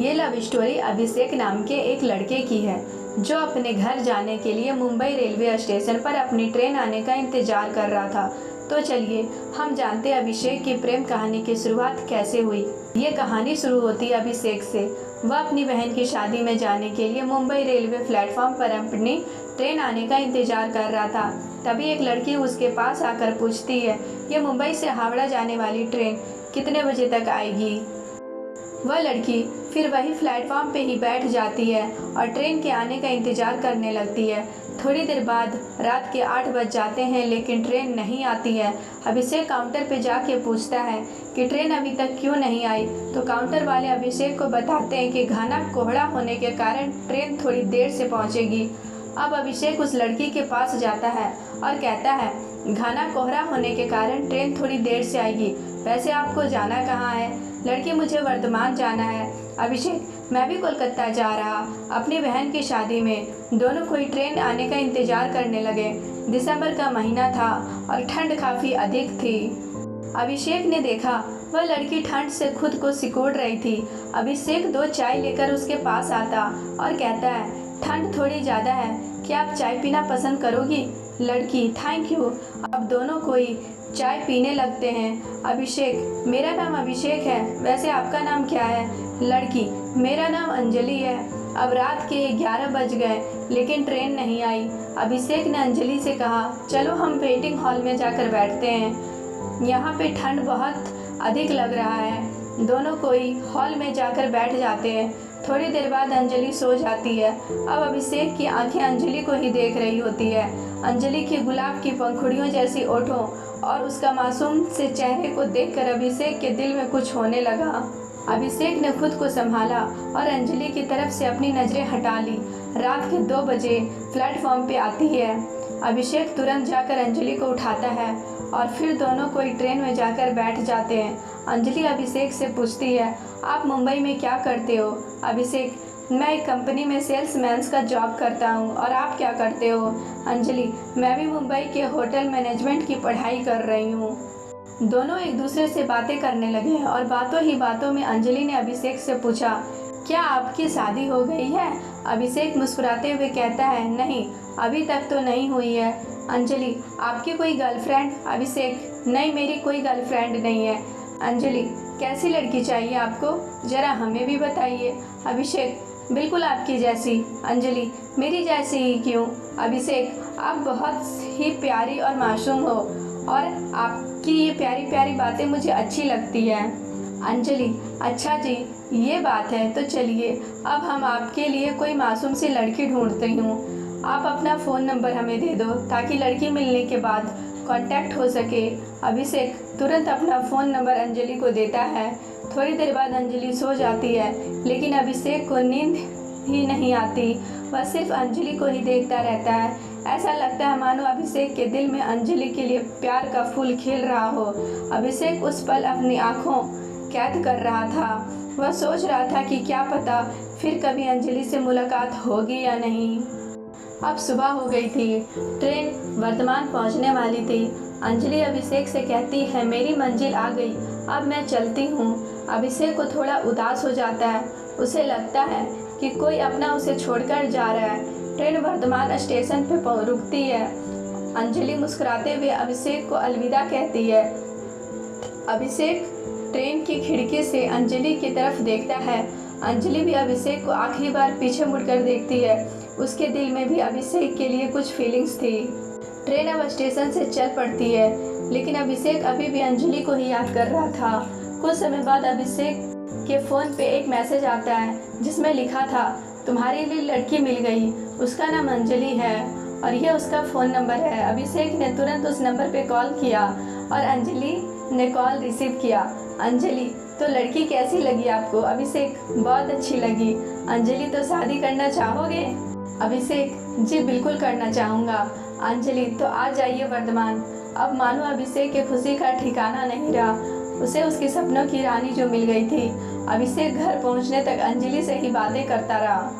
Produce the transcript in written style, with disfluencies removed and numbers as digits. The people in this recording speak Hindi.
ये लव स्टोरी अभिषेक नाम के एक लड़के की है जो अपने घर जाने के लिए मुंबई रेलवे स्टेशन पर अपनी ट्रेन आने का इंतजार कर रहा था। तो चलिए हम जानते हैं अभिषेक की प्रेम कहानी की शुरुआत कैसे हुई। ये कहानी शुरू होती है अभिषेक से। वह अपनी बहन की शादी में जाने के लिए मुंबई रेलवे प्लेटफॉर्म पर अपनी ट्रेन आने का इंतजार कर रहा था। तभी एक लड़की उसके पास आकर पूछती है, ये मुंबई से हावड़ा जाने वाली ट्रेन कितने बजे तक आएगी। वह लड़की फिर वही प्लेटफॉर्म पे ही बैठ जाती है और ट्रेन के आने का इंतज़ार करने लगती है। थोड़ी देर बाद रात के 8 बज जाते हैं लेकिन ट्रेन नहीं आती है। अभिषेक काउंटर पे जाके पूछता है कि ट्रेन अभी तक क्यों नहीं आई, तो काउंटर वाले अभिषेक को बताते हैं कि घना कोहरा होने के कारण ट्रेन थोड़ी देर से पहुंचेगी। अब अभिषेक उस लड़की के पास जाता है और कहता है, घना कोहरा होने के कारण ट्रेन थोड़ी देर से आएगी, वैसे आपको जाना कहाँ है। लड़की, मुझे वर्धमान जाना है। अभिषेक, मैं भी कोलकाता जा रहा अपनी बहन की शादी में। दोनों कोई ट्रेन आने का इंतज़ार करने लगे। दिसंबर का महीना था और ठंड काफ़ी अधिक थी। अभिषेक ने देखा वह लड़की ठंड से खुद को सिकोड़ रही थी। अभिषेक 2 चाय लेकर उसके पास आता और कहता है, ठंड थोड़ी ज़्यादा है, क्या आप चाय पीना पसंद करोगी। लड़की, थैंक यू। अब दोनों कोई चाय पीने लगते हैं। अभिषेक, मेरा नाम अभिषेक है, वैसे आपका नाम क्या है। लड़की, मेरा नाम अंजलि है। अब रात के 11 बज गए लेकिन ट्रेन नहीं आई। अभिषेक ने अंजलि से कहा, चलो हम वेटिंग हॉल में जाकर बैठते हैं, यहाँ पे ठंड बहुत अधिक लग रहा है। दोनों कोई हॉल में जाकर बैठ जाते हैं। थोड़ी देर बाद अंजलि सो जाती है। अब अभिषेक की आंखें अंजलि को ही देख रही होती है। अंजलि की गुलाब की पंखुड़ियों जैसी ओठों और उसका मासूम से चेहरे को देखकर अभिषेक के दिल में कुछ होने लगा। अभिषेक ने खुद को संभाला और अंजलि की तरफ से अपनी नज़रें हटा ली। रात के 2 बजे प्लेटफॉर्म पे आती है। अभिषेक तुरंत जाकर अंजलि को उठाता है और फिर दोनों कोई ट्रेन में जाकर बैठ जाते हैं। अंजलि अभिषेक से पूछती है, आप मुंबई में क्या करते हो। अभिषेक, मैं एक कंपनी में सेल्समैन का जॉब करता हूँ। और आप क्या करते हो। अंजलि, मैं भी मुंबई के होटल मैनेजमेंट की पढ़ाई कर रही हूँ। दोनों एक दूसरे से बातें करने लगे और बातों ही बातों में अंजलि ने अभिषेक से पूछा, क्या आपकी शादी हो गई है। अभिषेक मुस्कुराते हुए कहता है, नहीं, अभी तक तो नहीं हुई है। अंजलि, आपकी कोई गर्लफ्रेंड। अभिषेक, नहीं, मेरी कोई गर्लफ्रेंड नहीं है। अंजलि, कैसी लड़की चाहिए आपको, ज़रा हमें भी बताइए। अभिषेक, बिल्कुल आपकी जैसी। अंजलि, मेरी जैसी ही क्यों। अभिषेक, आप बहुत ही प्यारी और मासूम हो और आपकी ये प्यारी प्यारी बातें मुझे अच्छी लगती है। अंजलि, अच्छा जी, ये बात है, तो चलिए अब हम आपके लिए कोई मासूम सी लड़की ढूंढती हूँ। आप अपना फ़ोन नंबर हमें दे दो ताकि लड़की मिलने के बाद कांटेक्ट हो सके। अभिषेक तुरंत अपना फ़ोन नंबर अंजलि को देता है। थोड़ी देर बाद अंजलि सो जाती है लेकिन अभिषेक को नींद ही नहीं आती। वह सिर्फ अंजलि को ही देखता रहता है। ऐसा लगता है मानो अभिषेक के दिल में अंजलि के लिए प्यार का फूल खिल रहा हो। अभिषेक उस पल अपनी आँखों कैद कर रहा था। वह सोच रहा था कि क्या पता फिर कभी अंजलि से मुलाकात होगी या नहीं। अब सुबह हो गई थी। ट्रेन वर्धमान पहुंचने वाली थी। अंजलि अभिषेक से कहती है, मेरी मंजिल आ गई, अब मैं चलती हूँ। अभिषेक को थोड़ा उदास हो जाता है। उसे लगता है कि कोई अपना उसे छोड़कर जा रहा है। ट्रेन वर्धमान स्टेशन पर रुकती है। अंजलि मुस्कुराते हुए अभिषेक को अलविदा कहती है। अभिषेक ट्रेन की खिड़की से अंजलि की तरफ देखता है। अंजलि भी अभिषेक को आखिरी बार पीछे मुड़कर देखती है। उसके दिल में भी अभिषेक के लिए कुछ फीलिंग्स थी। ट्रेन अब स्टेशन से चल पड़ती है लेकिन अभिषेक अभी भी अंजलि को ही याद कर रहा था। कुछ समय बाद अभिषेक के फ़ोन पे एक मैसेज आता है जिसमें लिखा था, तुम्हारे लिए लड़की मिल गई, उसका नाम अंजलि है और यह उसका फ़ोन नंबर है। अभिषेक ने तुरंत उस नंबर पे कॉल किया और अंजलि ने कॉल रिसीव किया। अंजलि, तो लड़की कैसी लगी आपको। अभिषेक, बहुत अच्छी लगी। अंजलि, तो शादी करना चाहोगे। अभिषेक, जी बिल्कुल करना चाहूँगा। अंजलि, तो आ जाइए वर्धमान। अब मानो अभिषेक की खुशी का ठिकाना नहीं रहा। उसे उसके सपनों की रानी जो मिल गई थी। अभिषेक घर पहुँचने तक अंजलि से ही बातें करता रहा।